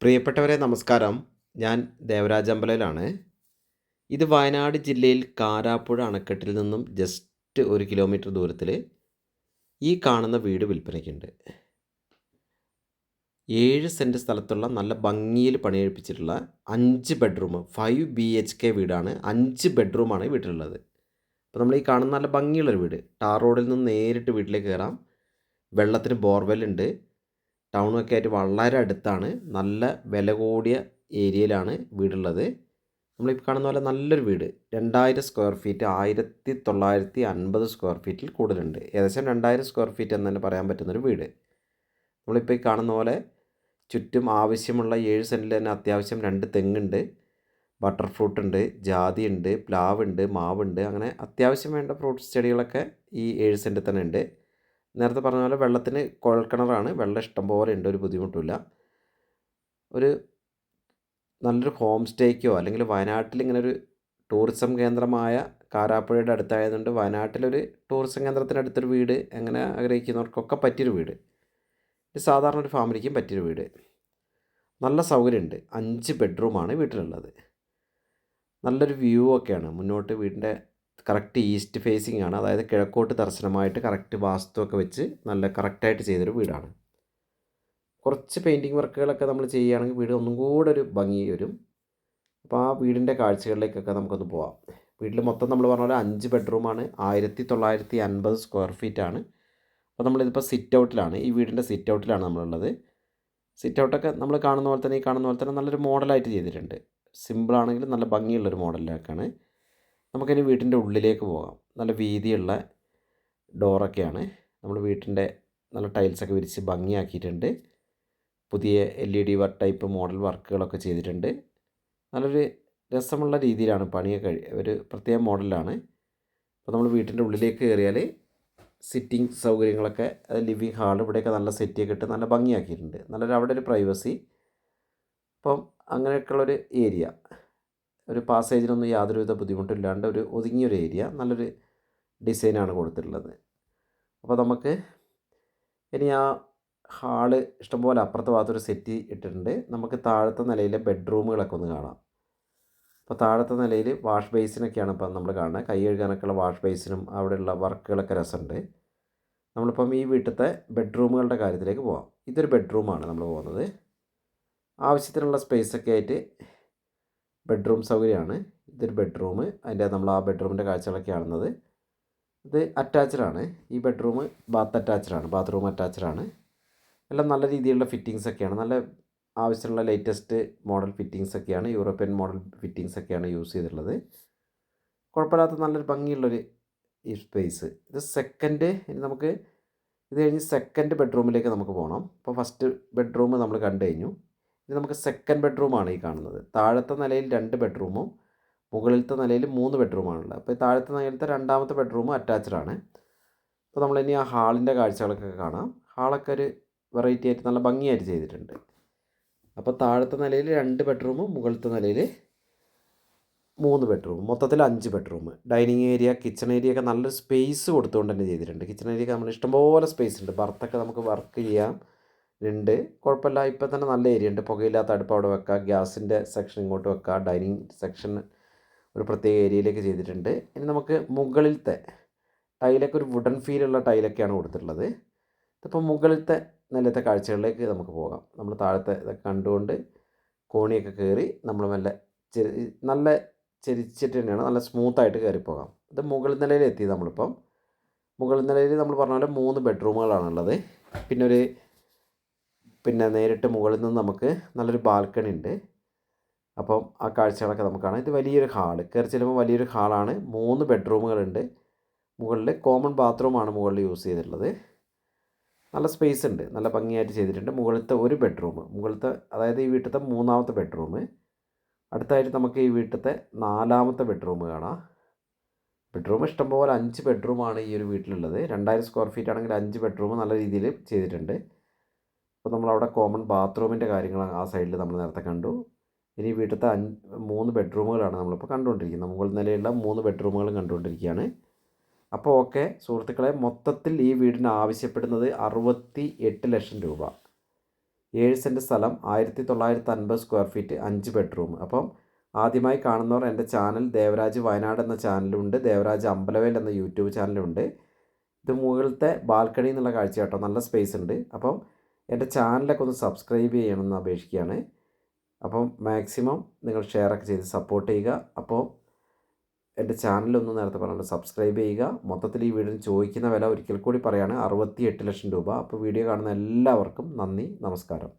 പ്രിയപ്പെട്ടവരെ നമസ്കാരം. ഞാൻ ദേവരാജ് അമ്പലയിലാണ്. ഇത് വയനാട് ജില്ലയിൽ കാരാപ്പുഴ അണക്കെട്ടിൽ നിന്നും ജസ്റ്റ് 1 കിലോമീറ്റർ ദൂരത്തിൽ ഈ കാണുന്ന വീട് വിൽപ്പനയ്ക്കുണ്ട്. 7 സെൻറ്റ് സ്ഥലത്തുള്ള നല്ല ഭംഗിയിൽ പണികഴിപ്പിച്ചിട്ടുള്ള 5 ബെഡ്റൂം 5 BHK വീടാണ്. 5 ബെഡ്റൂമാണ് ഈ വീട്ടിലുള്ളത്. അപ്പോൾ നമ്മൾ ഈ കാണുന്ന നല്ല ഭംഗിയുള്ളൊരു വീട്. ടാർ റോഡിൽ നിന്ന് നേരിട്ട് വീട്ടിലേക്ക് കയറാം. വെള്ളത്തിന് ബോർവെല്ലുണ്ട്. ടൗണൊക്കെ ആയിട്ട് വളരെ അടുത്താണ്. നല്ല വില കൂടിയ ഏരിയയിലാണ് വീടുള്ളത്. നമ്മളിപ്പോൾ കാണുന്ന പോലെ നല്ലൊരു വീട്. 2000 സ്ക്വയർ ഫീറ്റ് 1950 സ്ക്വയർ ഫീറ്റിൽ കൂടുതലുണ്ട്. ഏകദേശം 2000 സ്ക്വയർ ഫീറ്റ് എന്ന് തന്നെ പറയാൻ പറ്റുന്നൊരു വീട്. നമ്മളിപ്പോൾ ഈ കാണുന്ന പോലെ ചുറ്റും ആവശ്യമുള്ള 7 സെൻറ്റിൽ തന്നെ അത്യാവശ്യം 2 തെങ്ങുണ്ട്, ബട്ടർ ഫ്രൂട്ട് ഉണ്ട്, ജാതി ഉണ്ട്, പ്ലാവുണ്ട്, മാവുണ്ട്. അങ്ങനെ അത്യാവശ്യം വേണ്ട ഫ്രൂട്ട്സ് ചെടികളൊക്കെ ഈ 7 സെൻറ്റിൽ തന്നെ ഉണ്ട്. നേരത്തെ പറഞ്ഞ പോലെ വെള്ളത്തിന് കുഴൽക്കിണറാണ്. വെള്ളം ഇഷ്ടം പോലെ ഉണ്ട്, ഒരു ബുദ്ധിമുട്ടില്ല. ഒരു നല്ലൊരു ഹോം സ്റ്റേക്കോ അല്ലെങ്കിൽ വയനാട്ടിൽ ഇങ്ങനെ ഒരു ടൂറിസം കേന്ദ്രമായ കാരാപ്പുഴയുടെ അടുത്തായതുകൊണ്ട് വയനാട്ടിലൊരു ടൂറിസം കേന്ദ്രത്തിനടുത്തൊരു വീട് എങ്ങനെ ആഗ്രഹിക്കുന്നവർക്കൊക്കെ പറ്റിയൊരു വീട്. ഇത് സാധാരണ ഒരു ഫാമിലിക്കും പറ്റിയൊരു വീട്. നല്ല സൗകര്യമുണ്ട്. 5 ബെഡ്റൂമാണ് വീട്ടിലുള്ളത്. നല്ലൊരു വ്യൂ ഒക്കെയാണ്. മുന്നോട്ട് വീടിൻ്റെ കറക്റ്റ് ഈസ്റ്റ് ഫേസിംഗ് ആണ്. അതായത് കിഴക്കോട്ട് ദർശനമായിട്ട് കറക്റ്റ് വാസ്തുവൊക്കെ വെച്ച് നല്ല കറക്റ്റായിട്ട് ചെയ്തൊരു വീടാണ്. കുറച്ച് പെയിൻറ്റിങ് വർക്കുകളൊക്കെ നമ്മൾ ചെയ്യുകയാണെങ്കിൽ വീട് ഒന്നും കൂടെ ഒരു ഭംഗി വരും. അപ്പോൾ ആ വീടിൻ്റെ കാഴ്ചകളിലേക്കൊക്കെ നമുക്കൊന്ന് പോവാം. വീട്ടിൽ മൊത്തം നമ്മൾ പറഞ്ഞ പോലെ 5 ബെഡ്റൂമാണ്. 1950 സ്ക്വയർ ഫീറ്റാണ്. അപ്പോൾ നമ്മളിതിപ്പോൾ സിറ്റ് ഔട്ടിലാണ്. ഈ വീടിൻ്റെ സിറ്റ് ഔട്ടിലാണ് നമ്മളുള്ളത്. സിറ്റ് ഔട്ടൊക്കെ നമ്മൾ കാണുന്ന പോലെ തന്നെ ഈ കാണുന്ന പോലെ തന്നെ നല്ലൊരു മോഡലായിട്ട് ചെയ്തിട്ടുണ്ട്. സിമ്പിളാണെങ്കിലും നല്ല ഭംഗിയുള്ളൊരു മോഡലിലേക്കാണ്. നമുക്കിനി വീട്ടിൻ്റെ ഉള്ളിലേക്ക് പോകാം. നല്ല വീതിയുള്ള ഡോറൊക്കെയാണ്. നമ്മൾ വീട്ടിൻ്റെ നല്ല ടൈൽസൊക്കെ വിരിച്ച് ഭംഗിയാക്കിയിട്ടുണ്ട്. പുതിയ LED ടൈപ്പ് മോഡൽ വർക്കുകളൊക്കെ ചെയ്തിട്ടുണ്ട്. നല്ലൊരു രസമുള്ള രീതിയിലാണ് പണിയൊക്കെ ഒരു പ്രത്യേക മോഡലാണ്. അപ്പോൾ നമ്മൾ വീട്ടിൻ്റെ ഉള്ളിലേക്ക് കയറിയാൽ സിറ്റിംഗ് സൗകര്യങ്ങളൊക്കെ ലിവിങ് ഹാൾ ഇവിടെയൊക്കെ നല്ല സെറ്റിയൊക്കെ ഇട്ട് നല്ല ഭംഗിയാക്കിയിട്ടുണ്ട്. നല്ലൊരു അവിടെ ഒരു പ്രൈവസി. അപ്പം അങ്ങനെയൊക്കെയുള്ളൊരു ഏരിയ, ഒരു പാസേജിനൊന്നും യാതൊരുവിധ ബുദ്ധിമുട്ടില്ലാണ്ട് ഒരു ഒതുങ്ങിയൊരു ഏരിയ, നല്ലൊരു ഡിസൈനാണ് കൊടുത്തിട്ടുള്ളത്. അപ്പോൾ നമുക്ക് ഇനി ആ ഹാള് ഇഷ്ടംപോലെ അപ്പുറത്തെ ഭാഗത്തൊരു സെറ്റ് ഇട്ടിട്ടുണ്ട്. നമുക്ക് താഴത്തെ നിലയിലെ ബെഡ്റൂമുകളൊക്കെ ഒന്ന് കാണാം. അപ്പോൾ താഴത്തെ നിലയിൽ വാഷ് ബേസിനൊക്കെയാണ് ഇപ്പം നമ്മൾ കാണുന്നത്. കൈ കഴുകാനൊക്കെയുള്ള വാഷ് ബേസിനും അവിടെയുള്ള വർക്കുകളൊക്കെ രസമുണ്ട്. നമ്മളിപ്പം ഈ വീട്ടിലത്തെ ബെഡ്റൂമുകളുടെ കാര്യത്തിലേക്ക് പോകാം. ഇതൊരു ബെഡ്റൂമാണ് നമ്മൾ പോകുന്നത്. ആവശ്യത്തിനുള്ള സ്പേസൊക്കെ ആയിട്ട് ബെഡ്റൂം സൗകര്യമാണ്. ഇതൊരു ബെഡ്റൂം. അതിൻ്റെ നമ്മൾ ആ ബെഡ്റൂമിൻ്റെ കാഴ്ചകളൊക്കെ കാണുന്നത്. ഇത് അറ്റാച്ച്ഡാണ്. ഈ ബെഡ്റൂം ബാത്റൂം അറ്റാച്ച്ഡാണ്. എല്ലാം നല്ല രീതിയിലുള്ള ഫിറ്റിങ്സൊക്കെയാണ്. നല്ല ആവശ്യമുള്ള ലേറ്റസ്റ്റ് മോഡൽ ഫിറ്റിങ്സൊക്കെയാണ്, യൂറോപ്യൻ മോഡൽ ഫിറ്റിങ്സൊക്കെയാണ് യൂസ് ചെയ്തിട്ടുള്ളത്. കുഴപ്പമില്ലാത്ത നല്ലൊരു ഭംഗിയുള്ളൊരു ഈ സ്പേസ്. ഇത് സെക്കൻഡ്. ഇനി നമുക്ക് ഇത് കഴിഞ്ഞ് സെക്കൻഡ് ബെഡ്റൂമിലേക്ക് നമുക്ക് പോകണം. അപ്പോൾ ഫസ്റ്റ് ബെഡ്റൂം നമ്മൾ കണ്ടു കഴിഞ്ഞു. ഇനി നമുക്ക് സെക്കൻഡ് ബെഡ്റൂമാണ് ഈ കാണുന്നത്. താഴത്തെ നിലയിൽ 2 ബെഡ്റൂമും മുകളിലത്തെ നിലയിൽ 3 ബെഡ്റൂമാണുള്ളത്. അപ്പോൾ ഈ താഴത്തെ നിലയിലത്തെ രണ്ടാമത്തെ ബെഡ്റൂം അറ്റാച്ച്ഡാണ്. അപ്പോൾ നമ്മളിനി ആ ഹാളിൻ്റെ കാഴ്ചകളൊക്കെ കാണാം. ഹാളൊക്കെ ഒരു വെറൈറ്റി ആയിട്ട് നല്ല ഭംഗിയായിട്ട് ചെയ്തിട്ടുണ്ട്. അപ്പോൾ താഴത്തെ നിലയിൽ 2 ബെഡ്റൂമും മുകളിലത്തെ നിലയിൽ 3 ബെഡ്റൂം, മൊത്തത്തിൽ 5 bedroom. Dining area, kitchen area ഒക്കെ നല്ലൊരു സ്പേസ് കൊടുത്തുകൊണ്ട് തന്നെ ചെയ്തിട്ടുണ്ട്. കിച്ചൺ ഏരിയ നമ്മൾ ഇഷ്ടംപോലെ സ്പേസ് ഉണ്ട്. ബർത്തൊക്കെ നമുക്ക് വർക്ക് ചെയ്യാം ഉണ്ട്. കുഴപ്പമില്ല. ഇപ്പം തന്നെ നല്ല ഏരിയ ഉണ്ട്. പുകയില്ലാത്ത അടുപ്പ് അവിടെ വെക്കാം. ഗ്യാസിൻ്റെ സെക്ഷൻ ഇങ്ങോട്ട് വെക്കാം. ഡൈനിങ് സെക്ഷൻ ഒരു പ്രത്യേക ഏരിയയിലേക്ക് ചെയ്തിട്ടുണ്ട്. ഇനി നമുക്ക് മുകളിലത്തെ ടൈലൊക്കെ ഒരു വുഡൻ ഫീലുള്ള ടൈലൊക്കെയാണ് കൊടുത്തിട്ടുള്ളത്. ഇതിപ്പോൾ മുകളിലത്തെ നിലത്തെ കാഴ്ചകളിലേക്ക് നമുക്ക് പോകാം. നമ്മൾ താഴത്തെ ഇതൊക്കെ കണ്ടുകൊണ്ട് കോണിയൊക്കെ കയറി നമ്മൾ മെല്ലെ നല്ല ചെരിച്ചിട്ട് തന്നെയാണ് നല്ല സ്മൂത്തായിട്ട് കയറിപ്പോകാം. ഇത് മുകൾ നിലയിൽ എത്തി. നമ്മളിപ്പം മുകൾ നിലയിൽ നമ്മൾ പറഞ്ഞ പോലെ 3 ബെഡ്റൂമുകളാണുള്ളത്. പിന്നെ നേരിട്ട് മുകളിൽ നിന്ന് നമുക്ക് നല്ലൊരു ബാൽക്കണി ഉണ്ട്. അപ്പം ആ കാഴ്ചകളൊക്കെ നമുക്ക് കാണാം. ഇത് വലിയൊരു ഹാള്. കയറി ചെല്ലുമ്പോൾ വലിയൊരു ഹാളാണ്. 3 ബെഡ്റൂമുകളുണ്ട്. മുകളിൽ കോമൺ ബാത്റൂമാണ് മുകളിൽ യൂസ് ചെയ്തിട്ടുള്ളത്. നല്ല സ്പേസ് ഉണ്ട്. നല്ല ഭംഗിയായിട്ട് ചെയ്തിട്ടുണ്ട്. മുകളിലത്തെ ഒരു ബെഡ്റൂം, മുകളിലത്തെ അതായത് ഈ വീട്ടിലത്തെ 3ാമത്തെ ബെഡ്റൂം. അടുത്തായിട്ട് നമുക്ക് ഈ വീട്ടിലത്തെ 4ാമത്തെ ബെഡ്റൂം കാണാം. ബെഡ്റൂം ഇഷ്ടംപോലെ 5 ബെഡ്റൂമാണ് ഈ ഒരു വീട്ടിലുള്ളത്. 2000 സ്ക്വയർ ഫീറ്റ് ആണെങ്കിൽ 5 ബെഡ്റൂം നല്ല രീതിയിൽ ചെയ്തിട്ടുണ്ട്. അപ്പോൾ നമ്മളവിടെ കോമൺ ബാത്റൂമിൻ്റെ കാര്യങ്ങൾ ആ സൈഡിൽ നമ്മൾ നേരത്തെ കണ്ടു. ഇനി വീട്ടിലത്തെ 3 ബെഡ്റൂമുകളാണ് നമ്മളിപ്പോൾ കണ്ടുകൊണ്ടിരിക്കുന്നത്. മുകൾ നിലയുള്ള 3 ബെഡ്റൂമുകളും കണ്ടുകൊണ്ടിരിക്കുകയാണ്. അപ്പോൾ ഓക്കെ സുഹൃത്തുക്കളെ, മൊത്തത്തിൽ ഈ വീടിന് ആവശ്യപ്പെടുന്നത് 68 ലക്ഷം രൂപ. 7 സെൻറ്റ് സ്ഥലം, 1950 സ്ക്വയർ ഫീറ്റ്, 5 ബെഡ്റൂം. അപ്പം ആദ്യമായി കാണുന്നവർ എൻ്റെ ചാനൽ ദേവരാജ് വയനാട് എന്ന ചാനലുണ്ട്, ദേവരാജ് അമ്പലവേൽ എന്ന യൂട്യൂബ് ചാനലുണ്ട്. ഇത് മുകളിലത്തെ ബാൽക്കണി എന്നുള്ള കാഴ്ച കേട്ടോ, നല്ല സ്പേസ് ഉണ്ട്. അപ്പം എൻ്റെ ചാനലൊക്കെ ഒന്ന് സബ്സ്ക്രൈബ് ചെയ്യണമെന്ന് അപേക്ഷിക്കുകയാണ്. അപ്പം മാക്സിമം നിങ്ങൾ ഷെയറൊക്കെ ചെയ്ത് സപ്പോർട്ട് ചെയ്യുക. അപ്പോൾ എൻ്റെ ചാനലൊന്ന് നേരത്തെ പറഞ്ഞിട്ട് സബ്സ്ക്രൈബ് ചെയ്യുക. മൊത്തത്തിൽ ഈ വീടിന് ചോദിക്കുന്ന വില ഒരിക്കൽ കൂടി പറയുകയാണ് 68 ലക്ഷം രൂപ. അപ്പോൾ വീഡിയോ കാണുന്ന എല്ലാവർക്കും നന്ദി, നമസ്കാരം.